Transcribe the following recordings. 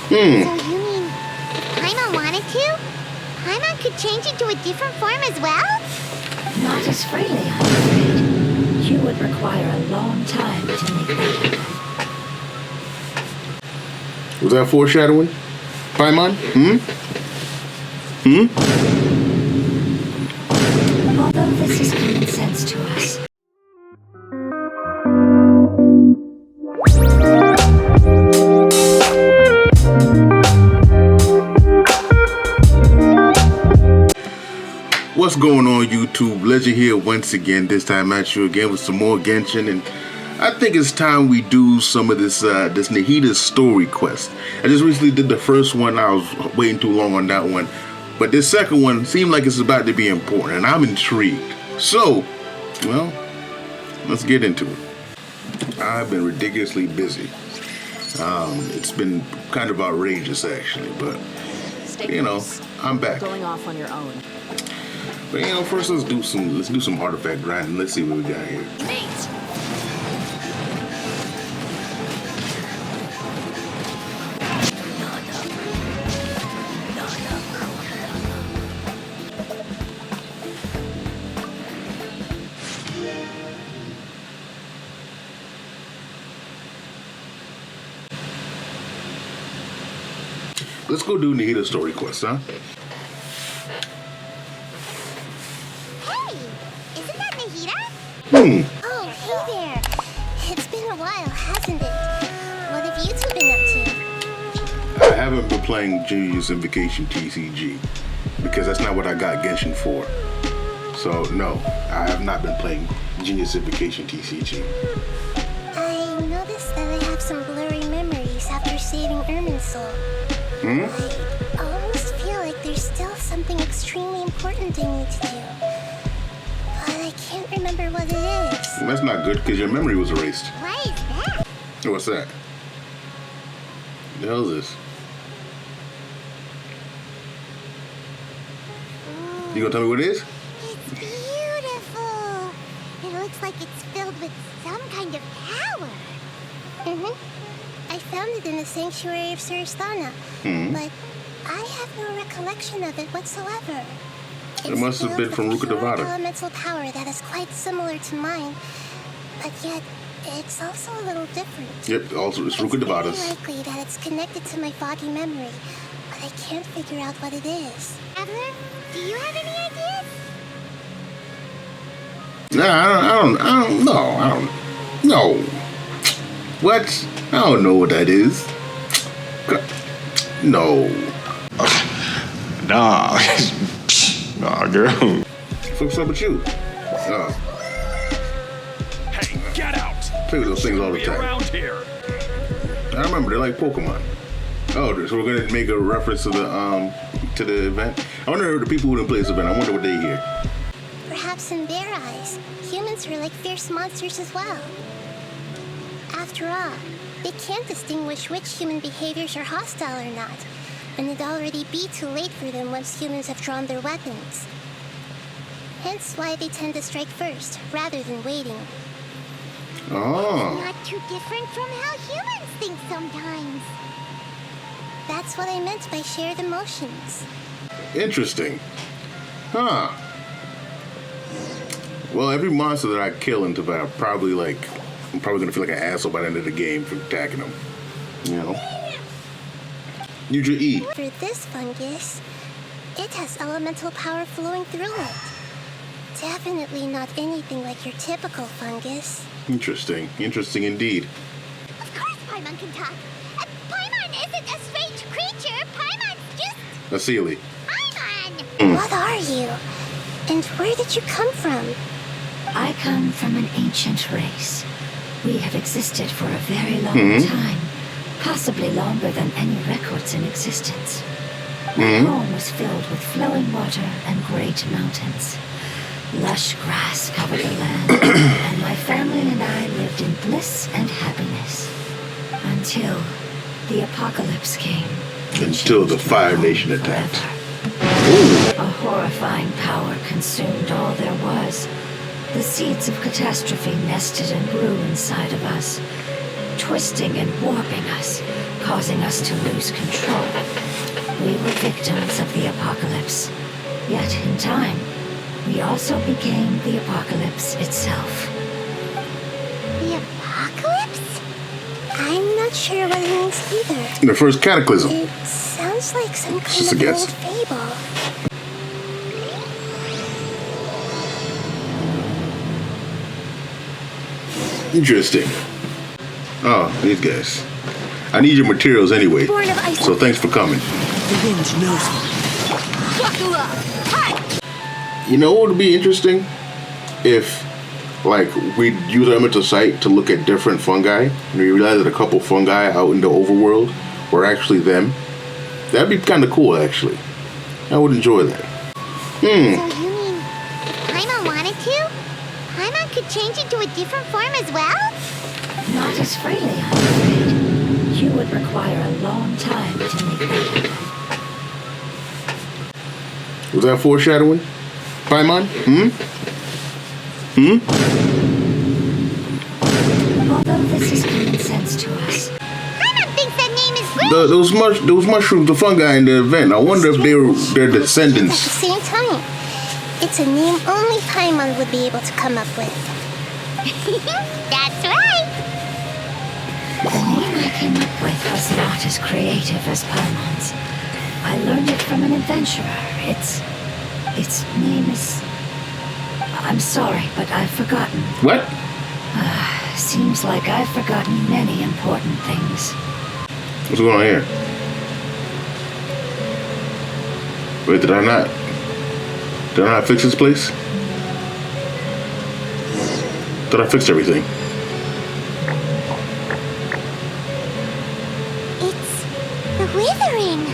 So you mean, if Paimon wanted to, Paimon could change into a different form as well? Not as freely, I'm afraid. You would require a long time to make that happen. Was that foreshadowing? Paimon? Although this is common sense to us. What's going on, YouTube? Legend here once again, this time at you again with some more Genshin, and I think it's time we do some of this this Nahida story quest. I just recently did the first one. I was waiting too long on that one, but this second one seemed like it's about to be important, and I'm intrigued. So, well, let's get into it. I've been ridiculously busy. It's been kind of outrageous, actually, but you know, I'm back. Going off on your own. But you know, first let's do some artifact grinding. Let's see what we got here. Nate. Let's go do Nahida story quest, huh? Hey, isn't that Nahida? Oh, hey there. It's been a while, hasn't it? What have you two been up to? I haven't been playing Genius Invocation TCG because that's not what I got Genshin for. So no, I have not been playing Genius Invocation TCG. I noticed that I have some blurry memories after saving Ermin's soul. I almost feel like there's still something extremely important I need to do. But I can't remember what it is. That's not good because your memory was erased. What is that? What's that? The hell is this? You gonna tell me what it is? It's beautiful. It looks like it's filled with some kind of power. I found it in the sanctuary of Suristana, but I have no recollection of it whatsoever. It must have been from Rukkhadevata. Elemental power that is quite similar to mine, but yet it's also a little different. Yep, also it's It's Rukkhadevata's. very likely that it's connected to my foggy memory, but I can't figure out what it is. Adler, do you have any ideas? Nah, I don't know. What? I don't know what that is. No. Nah. Nah, girl. What's up with you? Hey, get out! Play with those things all the Be time. around here. I remember they're like Pokemon. Oh, so we're gonna make a reference to the event. I wonder if the people who didn't play this event, I wonder what they hear. Perhaps in their eyes, humans are like fierce monsters as well. After all, they can't distinguish which human behaviors are hostile or not, and it'd already be too late for them once humans have drawn their weapons. Hence why they tend to strike first, rather than waiting. Oh. Not too different from how humans think sometimes. That's what I meant by shared emotions. Interesting. Huh. Well, every monster that I kill into that, I'm probably gonna feel like an asshole by the end of the game for attacking them. You know? Use your E. For this fungus, it has elemental power flowing through it. Definitely not anything like your typical fungus. Interesting. Interesting indeed. Of course Paimon can talk. Paimon isn't a strange creature. Paimon's just A Sealy. Paimon! What are you? And where did you come from? I come from an ancient race. We have existed for a very long time, possibly longer than any records in existence. My home was filled with flowing water and great mountains. Lush grass covered the land, and my family and I lived in bliss and happiness. Until the apocalypse came. Until the Fire Nation attacked. A horrifying power consumed all there was. The seeds of catastrophe nested and grew inside of us, twisting and warping us, causing us to lose control. We were victims of the apocalypse. Yet, in time, we also became the apocalypse itself. The apocalypse? I'm not sure what it means either. The first cataclysm. It sounds like some Just a kind of guess. old fable. Interesting. Oh, these guys. I need your materials anyway. Born of ice. So thanks for coming. The wind knows me. You know what would be interesting? If, like, we use elemental sight to look at different fungi, and we realize that a couple fungi out in the overworld were actually them. That'd be kind of cool, actually. I would enjoy that. So you mean, if Paimon wanted to, Paimon could change into a different form as well? Not as freely, I'm afraid. You would require a long time to make that happen. Was that foreshadowing? Paimon? Although this is common sense to us, Paimon thinks that name is great. Those mushrooms, the fungi in the event. I wonder if they were their At the descendants. same time, it's a name only Paimon would be able to come up with. That's right. the name I came up with was not as creative as Paimon's. I learned it from an adventurer. Its name is... I'm sorry, but I've forgotten. What? Seems like I've forgotten many important things. What's going on here? Wait, did I not fix this place? Thought I fixed everything. It's the Withering.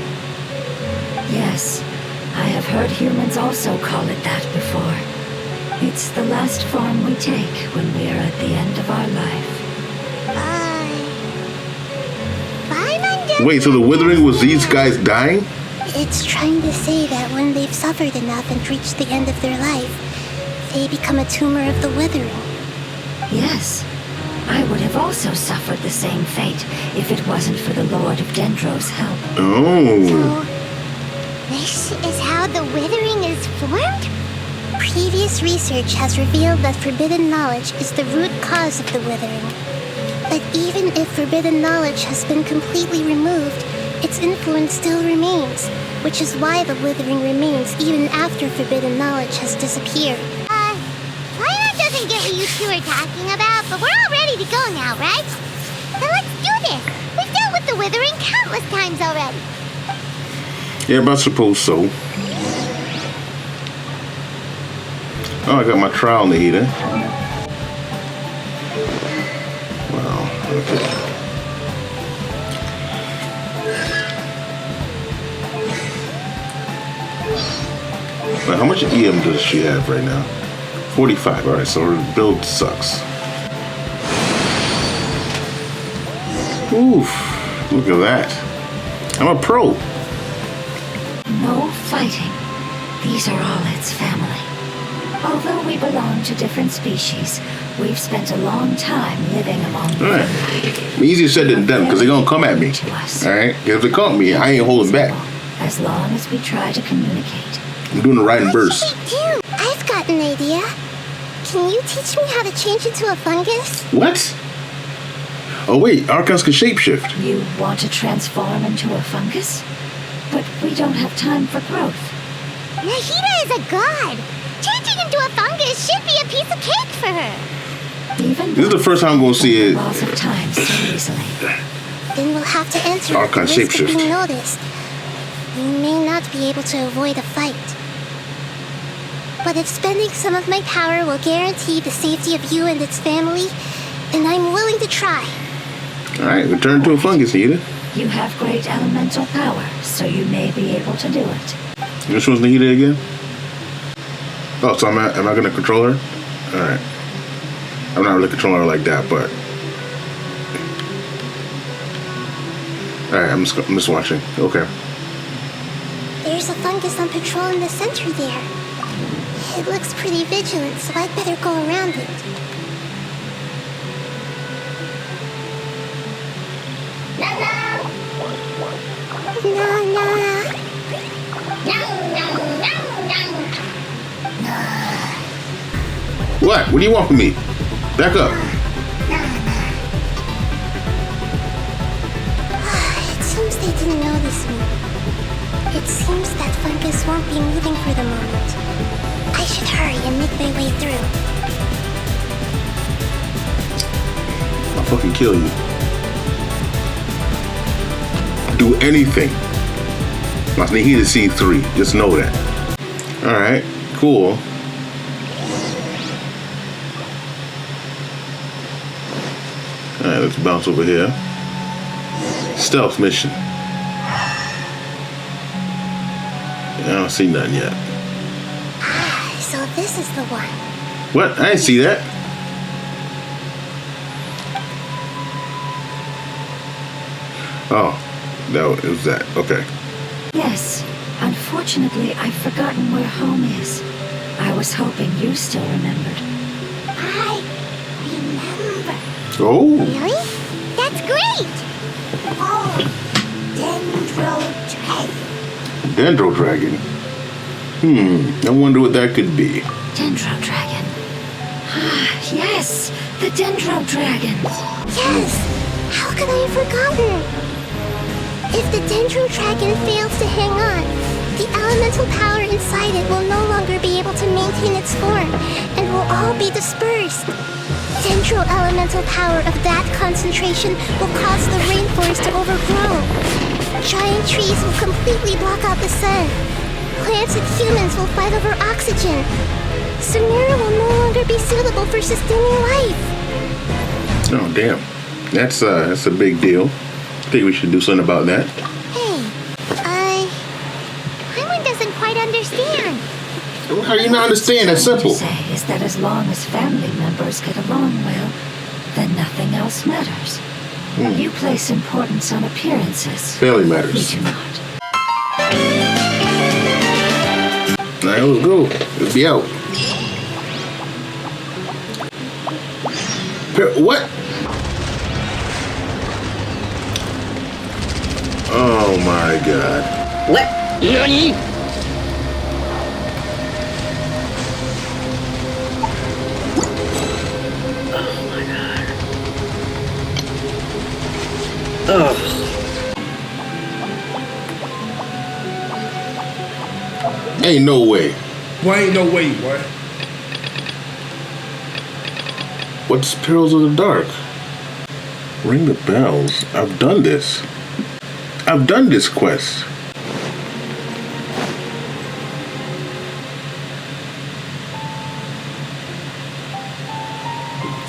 Yes, I have heard humans also call it that before. It's the last form we take when we are at the end of our life. Paimon doesn't... Wait, so the withering was these guys dying? It's trying to say that when they've suffered enough and reached the end of their life, they become a tumor of the Withering. Yes, I would have also suffered the same fate if it wasn't for the Lord of Dendro's help. Oh. So, this is how the Withering is formed? Previous research has revealed that forbidden knowledge is the root cause of the Withering. But even if forbidden knowledge has been completely removed, its influence still remains, which is why the Withering remains even after forbidden knowledge has disappeared. Paimon doesn't get what you two are talking about, but we're all ready to go now, right? Then let's do this! We've dealt with the Withering countless times already. Yeah, I suppose so. Oh, I got my trial, Nahida. Wow, okay. Now, how much EM does she have right now? 45. Alright, so her build sucks. Oof, look at that. I'm a pro. No fighting. These are all its family. Although we belong to different species, we've spent a long time living among them. Alright. Easier said than done, because they're going to come at me. Alright? If they come at me, I ain't holding back. As long as we try to communicate. I'm doing the right in burst. What should we do? I've got an idea. Can you teach me how to change into a fungus? What? Oh wait, Archons can shapeshift. You want to transform into a fungus? But we don't have time for growth. Nahida is a god. Changing into a fungus should be a piece of cake for her. Even This is the first time I'm going to see it. laws of time so easily. Then we'll have to enter Archon at the risk of shapeshift. being noticed. We may not be able to avoid a fight. But if spending some of my power will guarantee the safety of you and its family, then I'm willing to try. Alright, we turn to a fungus, Nahida. You have great elemental power, so you may be able to do it. Which one's Nahida again? Oh, so am I going to control her? Alright. I'm not really controlling her like that, but... Alright, I'm just watching. Okay. There's a fungus on patrol in the center there. It looks pretty vigilant, so I'd better go around it. Hello? What? What do you want from me? Back up. It seems they didn't notice me. It seems that fungus won't be moving for the moment. I should hurry and make my way through. I'll fucking kill you. Do anything. My Nahida C3. Just know that. Alright, cool. Alright, let's bounce over here. Stealth mission. I don't see nothing yet. Ah, so this is the one. What? I didn't see that. Oh, no, it was that. Okay. Yes. Unfortunately, I've forgotten where home is. I was hoping you still remembered. I remember. Oh. Really? That's great! Oh, Dendro Dragon. Dendro Dragon. I wonder what that could be. Dendro Dragon. Ah, yes, the Dendro Dragon. Yes! How could I have forgotten? If the Dendro Dragon fails to hang on, the elemental power inside it will no longer be able to maintain its form and will all be dispersed. Dendro elemental power of that concentration will cause the rainforest to overgrow. Giant trees will completely block out the sun. Plants and humans will fight over oxygen. Sumeru will no longer be suitable for sustaining life. Oh, damn. That's a big deal. I think we should do something about that. Hey, Paimon doesn't quite understand. How do you not understand? That's simple. What you say is that as long as family members get along well, then nothing else matters. You place importance on appearances. Family We matters. do not. All right, let's go. Let's be out. What? Oh my god. What? Nani? Oh my god. Oh. Ain't no way. Why ain't no way, boy? What's Perils of the Dark? Ring the bells. I've done this. I've done this quest.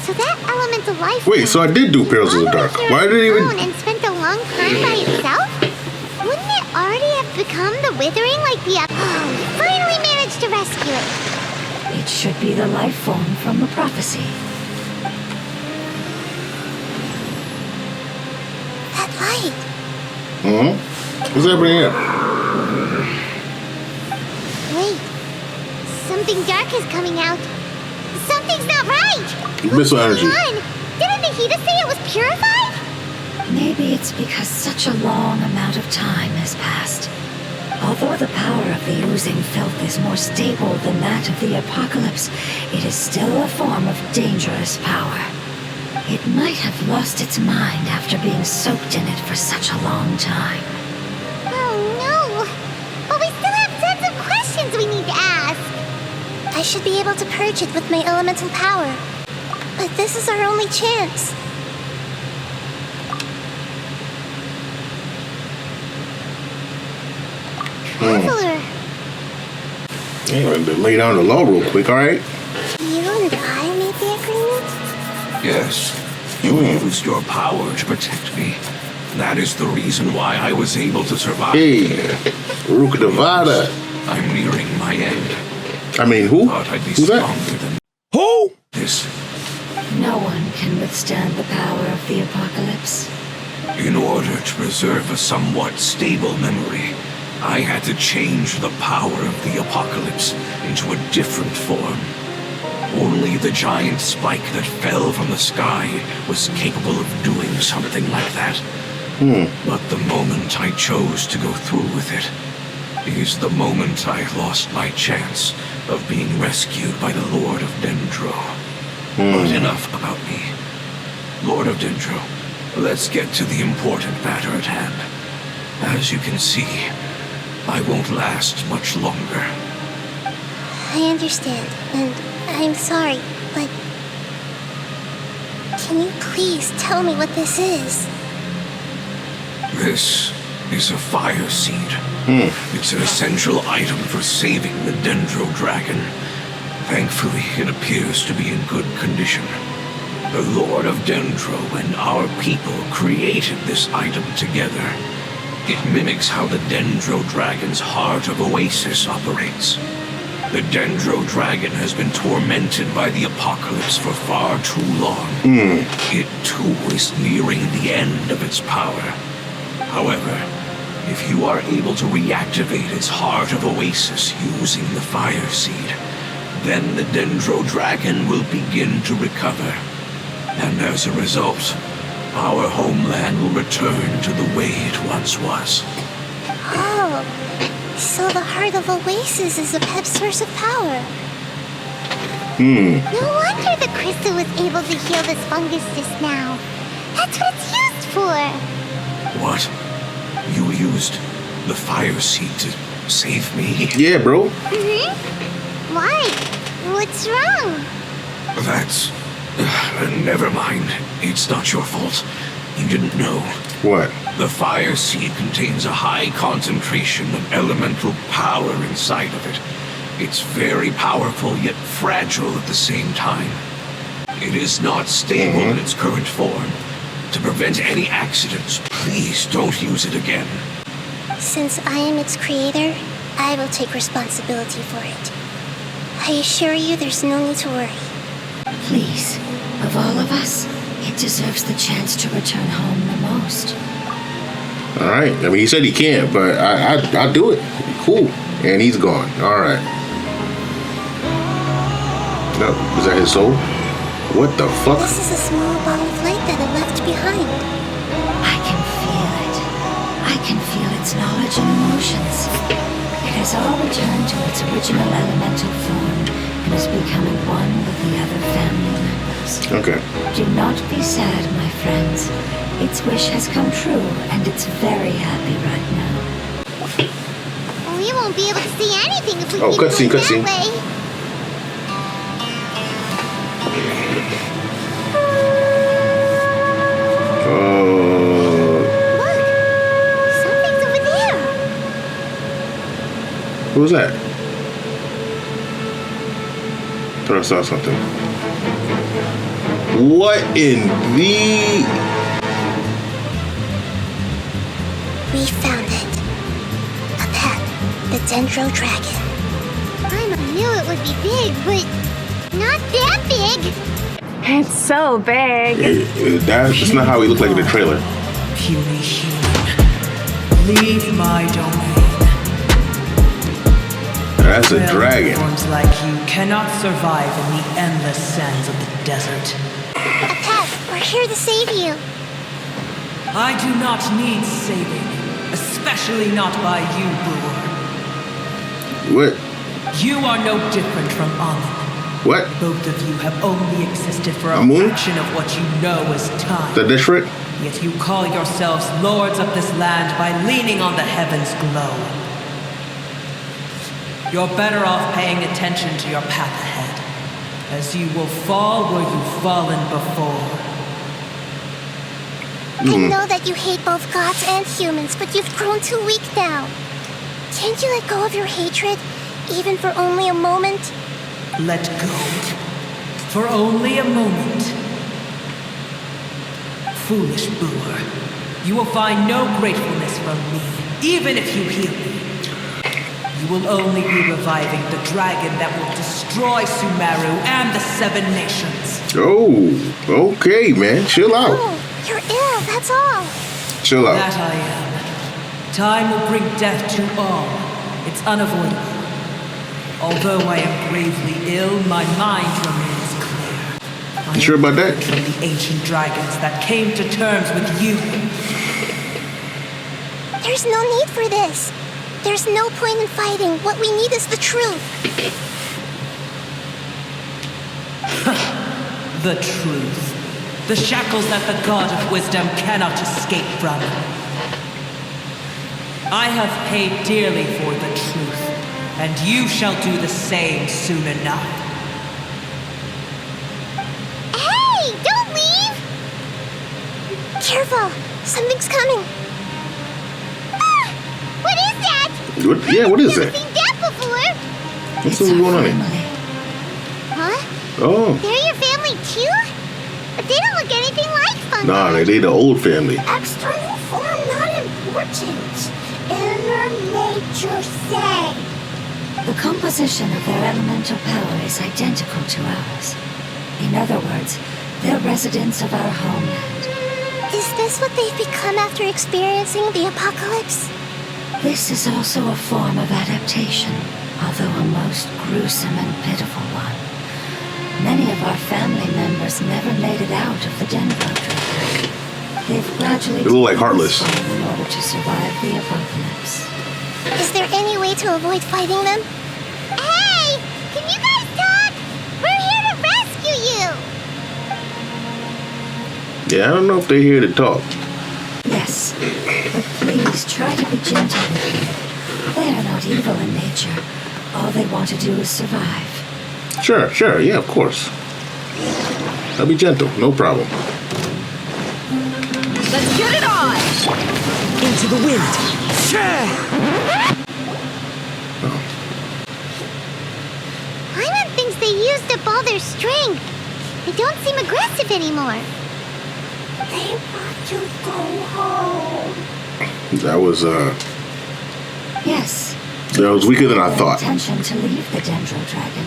So that elemental life. Wait, so I did do Perils of the Dark. Why did it even... And spent a long time by itself? Wouldn't it already have become the Withering like the finally managed to rescue it? It should be the life form from the prophecy. That light. What's happening here? Wait. Something dark is coming out. Something's not right. Missile What's energy. going on? Didn't Nahida say it was purified? Maybe it's because such a long amount of time has passed. Although the power of the oozing filth is more stable than that of the apocalypse, it is still a form of dangerous power. It might have lost its mind after being soaked in it for such a long time. Oh no. But we still have tons of questions we need to ask. I should be able to purge it with my elemental power. But this is our only chance. Traveler, Anyway, lay down the law real quick, alright? you and I made the agreement? Yes. You used your power to protect me. That is the reason why I was able to survive. Hey, Ruka Devada. I'm nearing my end. I mean, who? Thought I'd be Who's that? stronger than Who? this. No one can withstand the power of the apocalypse. In order to preserve a somewhat stable memory, I had to change the power of the apocalypse into a different form. Only the giant spike that fell from the sky was capable of doing something like that. But the moment I chose to go through with it is the moment I lost my chance of being rescued by the Lord of Dendro. But enough about me. Lord of Dendro, let's get to the important matter at hand. As you can see, I won't last much longer. I understand, and I'm sorry, but can you please tell me what this is? This is a fire seed. It's an essential item for saving the Dendro dragon. Thankfully, it appears to be in good condition. The Lord of Dendro and our people created this item together. It mimics how the Dendro dragon's heart of Oasis operates. The Dendro dragon has been tormented by the apocalypse for far too long. It too is nearing the end of its power. However, if you are able to reactivate its heart of Oasis using the fire seed, then the Dendro dragon will begin to recover. And as a result, our homeland will return to the way it once was. Oh, so the heart of Oasis is a pep source of power. No wonder the crystal was able to heal this fungus just now. That's what it's used for. What? You used the fire seed to save me? Yeah, bro. Why? What's wrong? That's... never mind. It's not your fault. You didn't know. What? The fire seed contains a high concentration of elemental power inside of it. It's very powerful, yet fragile at the same time. It is not stable in its current form. To prevent any accidents, please don't use it again. Since I am its creator, I will take responsibility for it. I assure you there's no need to worry. Please, of all of us, it deserves the chance to return home the most. All right. I mean, he said he can't, but I'll do it. Cool. And he's gone. All right. No, is that his soul? What the fuck? This is a small ball of light that it left behind. I can feel it. I can feel its knowledge and emotions. It has all returned to its original elemental form and is becoming one with the other family members. Okay. Do not be sad, my friends. Its wish has come true, and it's very happy right now. We won't be able to see anything if we Oh, keep cutscene, going cutscene. that way. Look, something's over there. Who was that? Thought I saw something. What in the... We found it. A pet, the Dendro dragon. I knew it would be big, but not that big. It's so big. That's not how he looked like in the trailer. Puny human, leave my domain. That's a dragon. Forms like you cannot survive in the endless sands of the desert. A pet, we're here to save you. I do not need saving, especially not by you, Brewer. What? You are no different from Amun. What? Both of you have only existed for a Amun? fraction of what you know as time. The district? Yet you call yourselves lords of this land by leaning on the heavens' glow. You're better off paying attention to your path ahead, as you will fall where you've fallen before. I know that you hate both gods and humans, but you've grown too weak now. Can't you let go of your hatred, even for only a moment? Let go. For only a moment. Foolish Brewer. You will find no gratefulness from me, even if you heal me. You will only be reviving the dragon that will destroy Sumeru and the 7 nations. Oh, okay, man. Chill out. Oh, you're ill, that's all. Chill out. That I am. Time will bring death to all. It's unavoidable. Although I am gravely ill, my mind remains clear. You sure about that? From the ancient dragons that came to terms with you. There's no need for this. There's no point in fighting. What we need is the truth. The truth. The shackles that the God of Wisdom cannot escape from. I have paid dearly for the truth, and you shall do the same soon enough. Hey, don't leave! Careful, something's coming. Ah, what is that? What is I've never that? seen that before. What's going on here? Huh? Oh, They're your family too? But they don't look anything like fungi. nah, they the old family. External form not important. Inner nature say. The composition of their elemental power is identical to ours. In other words, they're residents of our homeland. Is this what they've become after experiencing the apocalypse? This is also a form of adaptation, although a most gruesome and pitiful one. Many of our family members never made it out of the Dendro dragon. They've gradually They look like Heartless. taken this form in order to survive the apocalypse. Is there any way to avoid fighting them? Hey! Can you guys talk? We're here to rescue you! Yeah, I don't know if they're here to talk. Yes, but please try to be gentle with them. They are not evil in nature. All they want to do is survive. Sure, yeah, of course. I'll be gentle, no problem. Let's get it on! Into the wind. Paimon thinks they used up all their strength. They don't seem aggressive anymore. They want to go home. That was Yes. that was weaker than I thought. Intention to leave the Dendro dragon.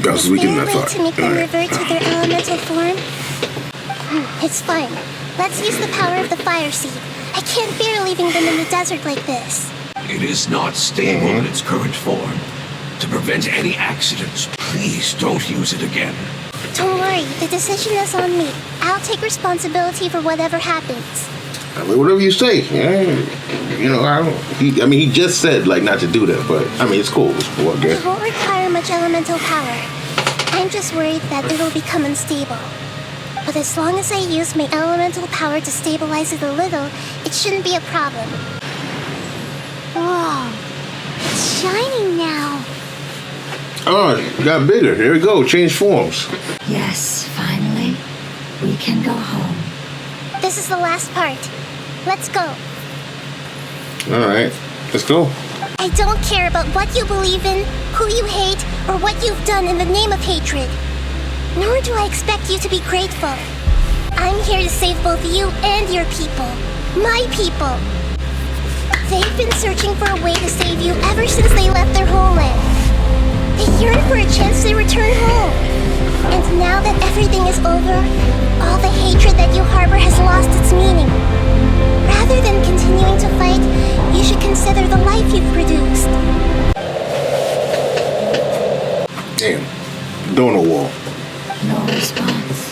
That was Is weaker there than a I way thought. to make them Alright. revert to their elemental form? It's fine. Let's use the power of the fire seed. I can't bear leaving them in the desert like this. It is not stable in its current form. To prevent any accidents, please don't use it again. Don't worry, the decision is on me. I'll take responsibility for whatever happens. I mean, whatever you say. Yeah, you know, he just said like not to do that, but I mean it's cool. It's cool, I It guess. won't require much elemental power. I'm just worried that it'll become unstable. But as long as I use my elemental power to stabilize it a little, it shouldn't be a problem. Whoa, it's shining now. Oh, it got bigger. There we go. Change forms. Yes, finally, we can go home. This is the last part. Let's go. All right, let's go. I don't care about what you believe in, who you hate, or what you've done in the name of hatred. Nor do I expect you to be grateful. I'm here to save both you and your people. My people. They've been searching for a way to save you ever since they left their homeland. They yearn for a chance to return home. And now that everything is over, all the hatred that you harbor has lost its meaning. Rather than continuing to fight, you should consider the life you've produced. Damn, donor wall. No response.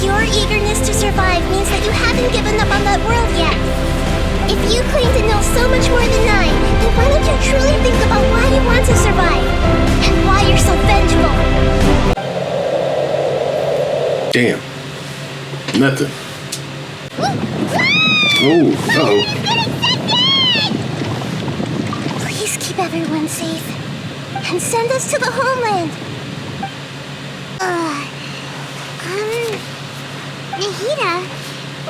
Your eagerness to survive means that you haven't given up on that world yet. If you claim to know so much more than I, then why don't you truly think about why you want to survive? And why you're so vengeful? Damn, nothing. Oh, uh-oh. Please keep everyone safe. And send us to the homeland. Nahida,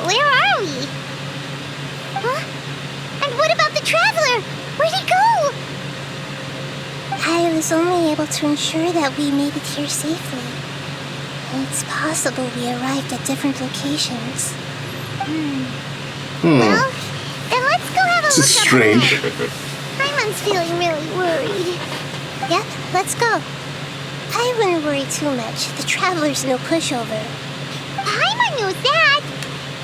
where are we? Huh? And what about the traveler? Where'd he go? I was only able to ensure that we made it here safely. It's possible we arrived at different locations. Well, then let's go have a This look is up strange. ahead. Paimon's feeling really worried. Yep, let's go. I wouldn't worry too much. The traveler's no pushover. Paimon knows that.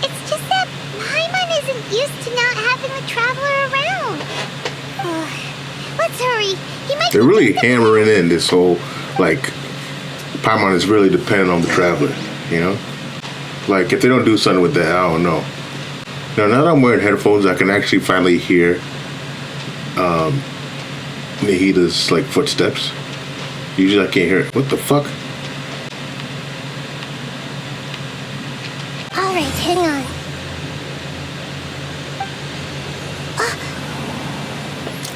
It's just that Paimon isn't used to not having the traveler around. Let's hurry. He might They're be really just a- hammering in this whole, like, Paimon is really dependent on the traveler, you know? Like, if they don't do something with that, I don't know. Now that I'm wearing headphones, I can actually finally hear Nahida's like footsteps. Usually I can't hear it. What the fuck? Alright, hang on.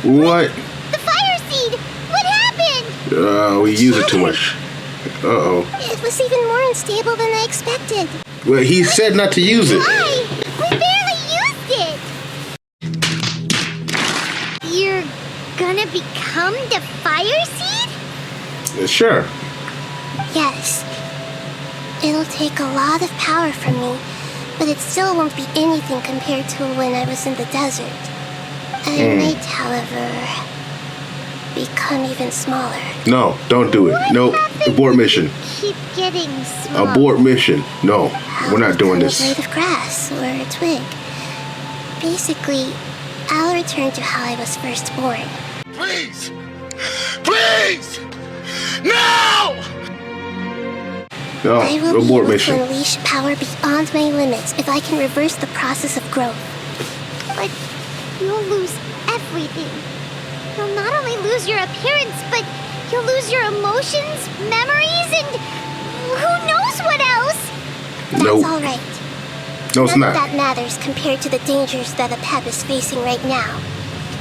What? The fire seed! What happened? We use it too much. Uh-oh. It was even more unstable than I expected. Well, he said not to use it. Why? We barely used it! You're gonna become the fire seed? Sure. Yes. It'll take a lot of power from me, but it still won't be anything compared to when I was in the desert. I might, however, become even smaller. No, don't do it. No, abort mission. Keep getting smaller. Abort mission. No, we're not doing A this. blade of grass or a twig. Basically, I'll return to how I was first born. Please! Please! No! No, I will be abort able mission. to unleash power beyond my limits if I can reverse the process of growth. But you'll lose everything. You'll not only lose your appearance, but you'll lose your emotions, memories, and who knows what else? Nope. That's all right. No, it's None of not. that matters compared to the dangers that a pet is facing right now.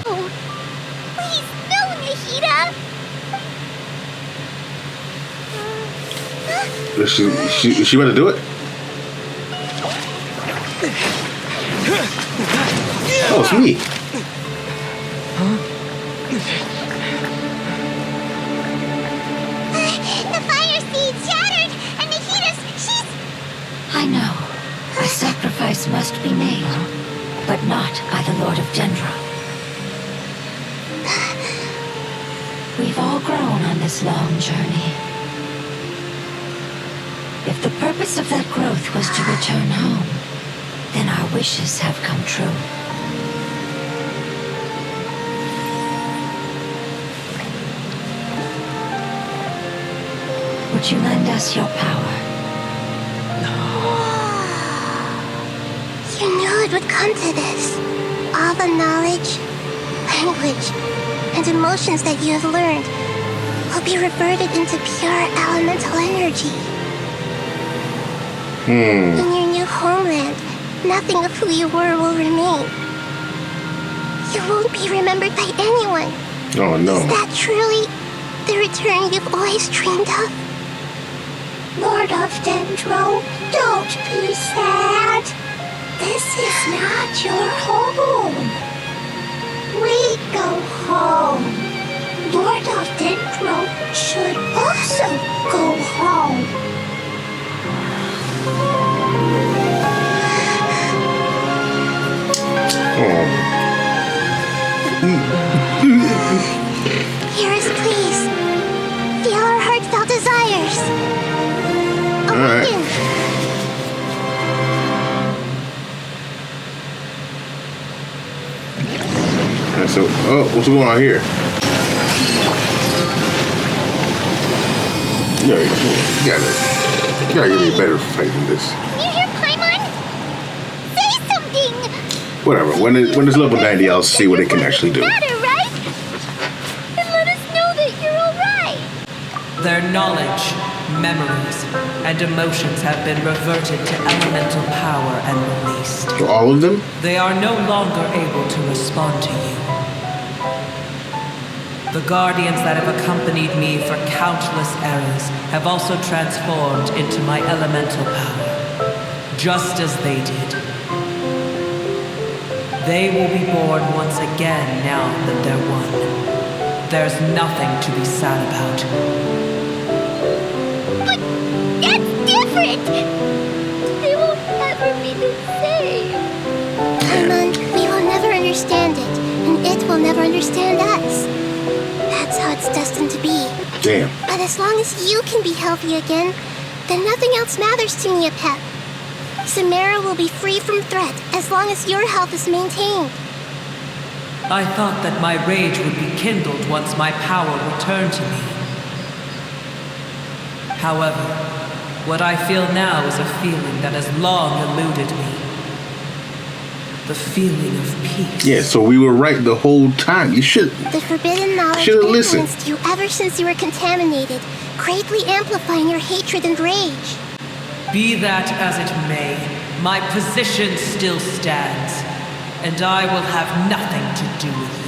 Oh, please, no, Nahida! Is she about to do it? Oh, it's me. The fire seed shattered, and Nahida's, she's... I know. A sacrifice must be made, but not by the Lord of Dendro. We've all grown on this long journey. If the purpose of that growth was to return home, then our wishes have come true. Would you lend us your power? You knew it would come to this. All the knowledge, language, and emotions that you have learned will be reverted into pure elemental energy. In your new homeland, nothing of who you were will remain. You won't be remembered by anyone. Oh, no. Is that truly the return you've always dreamed of? Lord of Dendro, don't be sad. This is not your home. We go home. Lord of Dendro should also go home. Hear us, please. Feel our heartfelt desires. Awaken. Alright, so, what's going on here? You gotta give me a better fight than this. Can you hear Paimon? Say something. Whatever. When it's level 90, I'll see what it can actually do. Matter, right? And let us know that you're all right. Their knowledge, memories, and emotions have been reverted to elemental power and released. So all of them? They are no longer able to respond to you. The guardians that have accompanied me for countless eras have also transformed into my elemental power, just as they did. They will be born once again now that they're one. There's nothing to be sad about. But that's different. They won't ever be the same. Paimon, we will never understand it, and it will never understand us. That's how it's destined to be. Damn. But as long as you can be healthy again, then nothing else matters to me, Apep. Sumeru will be free from threat as long as your health is maintained. I thought that my rage would be kindled once my power returned to me. However, what I feel now is a feeling that has long eluded me. The feeling of peace. Yeah, so we were right the whole time. You should. The forbidden knowledge Should've listened. influenced you ever since you were contaminated, greatly amplifying your hatred and rage. Be that as it may, my position still stands, and I will have nothing to do with you.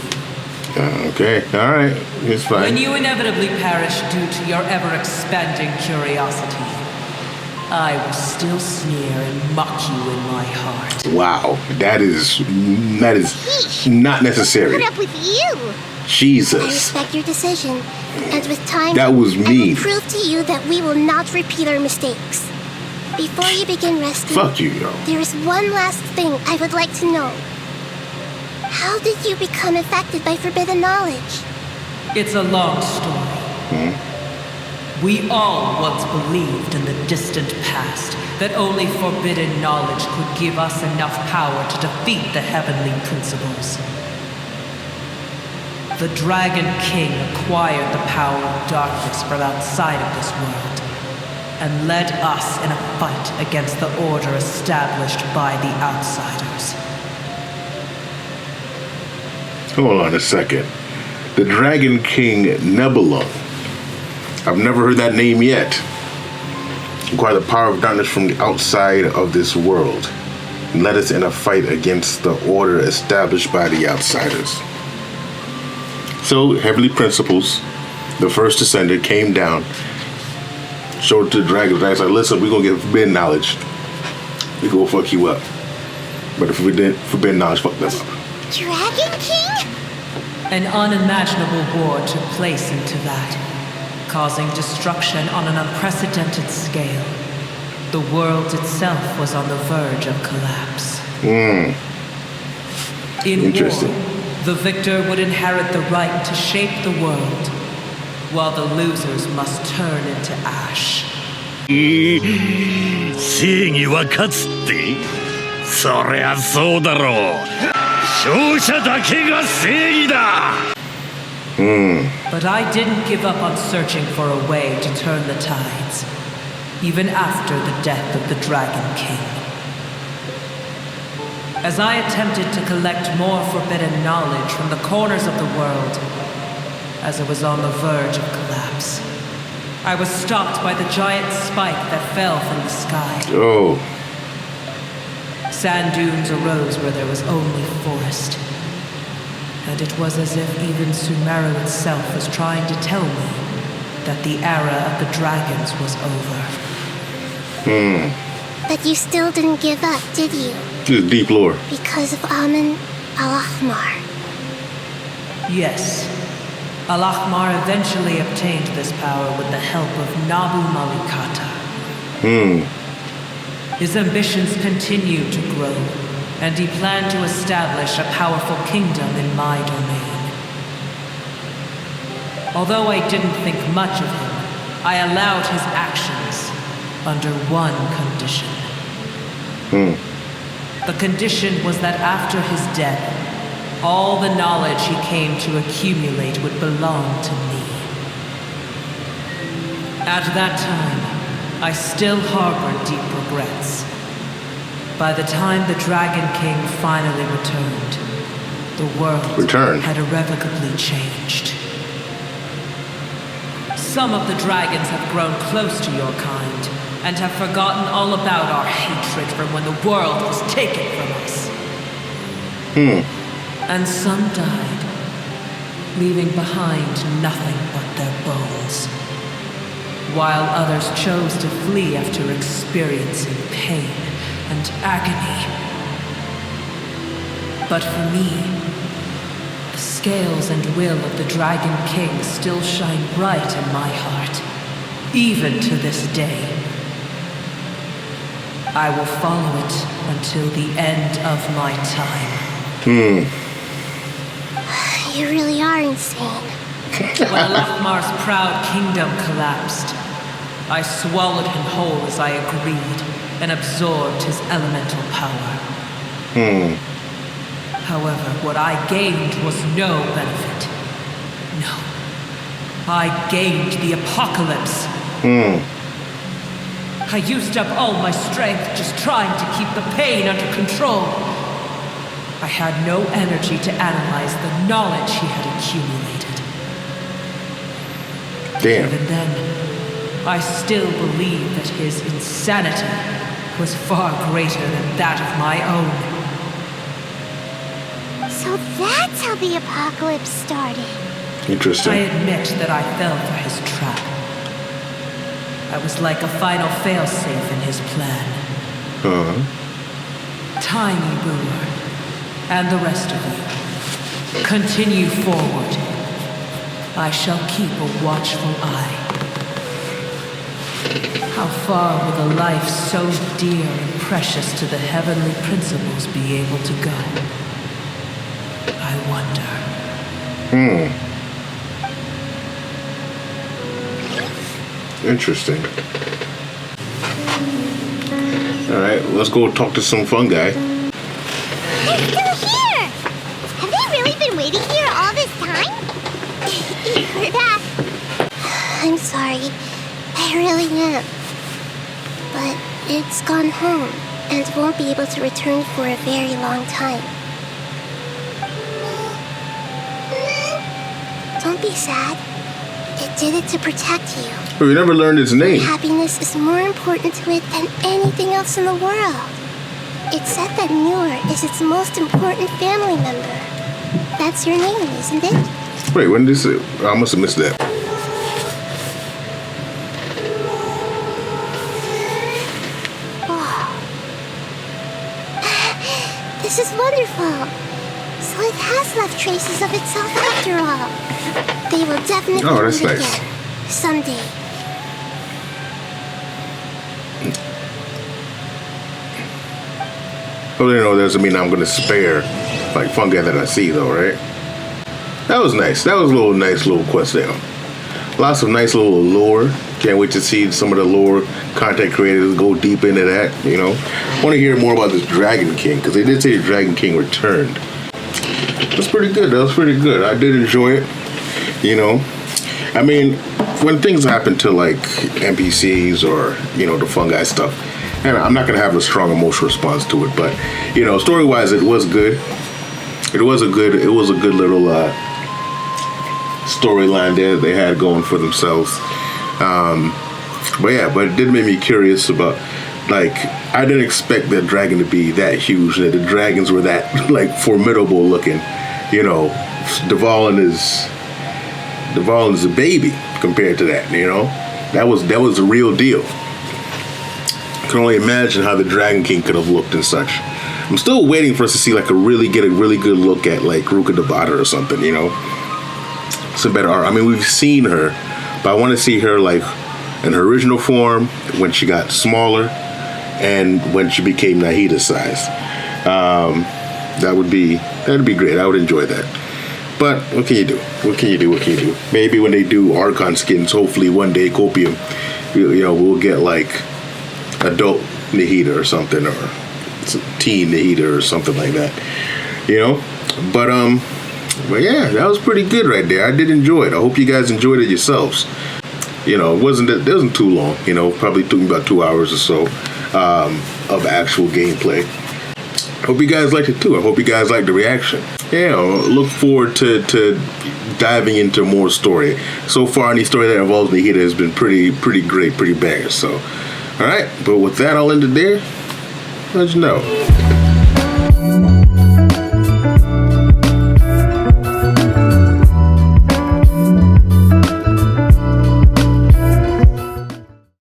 Okay, all right, it's fine. When you inevitably perish due to your ever-expanding curiosity, I will still sneer and mock you in my heart. Wow, that is not necessary. Put up with you. I Jesus, respect your decision, and with time, that was I mean. will prove to you that we will not repeat our mistakes. Before you begin resting, Fuck you, yo. there is one last thing I would like to know. How did you become affected by forbidden knowledge? It's a long story. We all once believed in the distant past that only forbidden knowledge could give us enough power to defeat the heavenly principles. The Dragon King acquired the power of darkness from outside of this world and led us in a fight against the order established by the outsiders. Hold on a second. The Dragon King Nebula. I've never heard that name yet. Acquired the power of darkness from the outside of this world and led us in a fight against the order established by the outsiders. So, heavenly principles, the first descendant came down, showed it to the dragons. I said, listen, we're going to get forbidden knowledge. We're going to fuck you up. But if forbidden knowledge, fuck them up. Dragon King? An unimaginable war took place into that, causing destruction on an unprecedented scale. The world itself was on the verge of collapse. In Interesting. war, the victor would inherit the right to shape the world, while the losers must turn into ash. 正義は勝つって？そりゃそうだろう。勝者だけが正義だ。But I didn't give up on searching for a way to turn the tides, even after the death of the Dragon King. As I attempted to collect more forbidden knowledge from the corners of the world, as it was on the verge of collapse, I was stopped by the giant spike that fell from the sky. Oh. Sand dunes arose where there was only forest. And it was as if even Sumeru itself was trying to tell me that the era of the dragons was over. But you still didn't give up, did you? This is deep lore. Because of Amun al-Ahmar. Yes. Al-Ahmar eventually obtained this power with the help of Nabu Malikata. His ambitions continued to grow, and he planned to establish a powerful kingdom in my domain. Although I didn't think much of him, I allowed his actions under one condition. The condition was that after his death, all the knowledge he came to accumulate would belong to me. At that time, I still harbored deep regrets. By the time the Dragon King finally returned, the world had irrevocably changed. Some of the dragons have grown close to your kind and have forgotten all about our hatred from when the world was taken from us. And some died, leaving behind nothing but their bones, while others chose to flee after experiencing pain and agony. But for me, the scales and will of the Dragon King still shine bright in my heart, even to this day. I will follow it until the end of my time. You really are insane. When Al-Ahmar's proud kingdom collapsed, I swallowed him whole as I agreed and absorbed his elemental power. However, what I gained was no benefit. No. I gained the apocalypse. I used up all my strength just trying to keep the pain under control. I had no energy to analyze the knowledge he had accumulated. Damn. Even then, I still believe that his insanity was far greater than that of my own. So that's how the apocalypse started. Interesting. I admit that I fell for his trap. I was like a final failsafe in his plan. Tiny Boomer, and the rest of you, continue forward. I shall keep a watchful eye. How far will a life so dear and precious to the heavenly principles be able to go? I wonder. Interesting. Alright, let's go talk to some fun guy. They're still here! Have they really been waiting here all this time? You're back. I'm sorry. I really am. But it's gone home and won't be able to return for a very long time. Don't be sad. It did it to protect you. We never learned its name. Happiness is more important to it than anything else in the world. It's said that Muir is its most important family member. That's your name, isn't it? Wait, when did this? I must have missed that. Oh. This is wonderful. So it has left traces of itself after all. They will definitely Oh, that's meet nice. again. Someday. Oh, you know, doesn't mean I'm gonna spare like fungi that I see, though, right? That was nice. That was a nice little quest there. Lots of nice little lore. Can't wait to see some of the lore content creators go deep into that. You know, want to hear more about this Dragon King because they did say the Dragon King returned. That's pretty good. That was pretty good. I did enjoy it. You know, I mean, when things happen to like NPCs or the fungi stuff, and I'm not gonna have a strong emotional response to it, but story-wise, it was good. It was a good little storyline there they had going for themselves. But it did make me curious about, like, I didn't expect that dragon to be that huge, that the dragons were that like formidable looking. Duvall is a baby compared to that. That was the real deal. I can only imagine how the Dragon King could have looked and such. I'm still waiting for us to see get a really good look at like Ruka Devata or something. Some better art. I mean, we've seen her, but I want to see her like in her original form when she got smaller and when she became Nahida size. That'd be great. I would enjoy that. But what can you do? What can you do? Maybe when they do Archon skins, hopefully one day Copium, we'll get like adult Nahida or something, or teen Nahida or something like that. But yeah, that was pretty good right there. I did enjoy it. I hope you guys enjoyed it yourselves. It wasn't too long. Probably took me about 2 hours or so of actual gameplay. Hope you guys liked it too. I hope you guys liked the reaction. Yeah, look forward to diving into more story. So far, any story that involves Nahida has been pretty great, pretty bangers. So, all right. But with that, I'll end it there. Let you know.